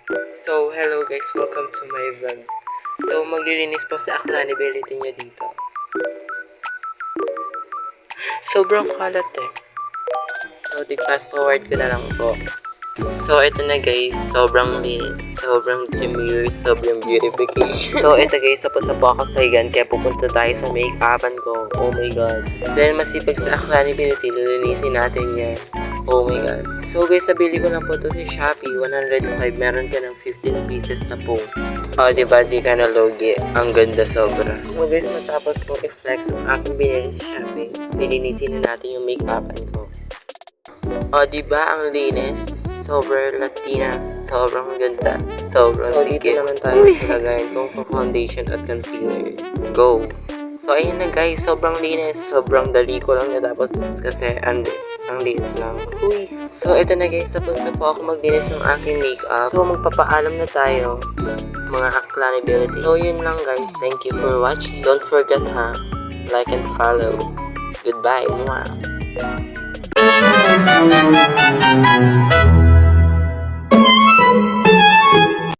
So, hello guys, welcome to my vlog. So, maglilinis po sa accountability nyo dito. Sobrang kalat eh. So, fast forward ko na lang po. So, ito na guys, sobrang linis, sobrang demure, sobrang beautification. So, ito guys, tapos na po ako sa higan, kaya pupunta tayo sa make-upan ko. Oh my god. Dahil masipag sa accountability, lilinisin natin yan. Oh my god. So guys, nabili ko lang po ito sa Shopee, 105, meron ka ng 15 pieces na po. Diba, di ka na logi. Ang ganda sobra. So guys, matapos po i-flex ang aking binili sa Shopee, nilinisin na natin yung make-upan ko. Diba, ang linis? Sobrang Latina, sobrang ganda, sobrang dito naman tayo sa lagayan kong foundation at concealer. Go! So ayun na guys, sobrang linis, sobrang dali ko lang natapos kasi ang liit lang. Uy! So ito na guys, tapos na po ako maglinis ng aking makeup. So magpapaalam na tayo, mga accountability. So yun lang guys, thank you for watching. Don't forget like and follow. Goodbye! Mwah!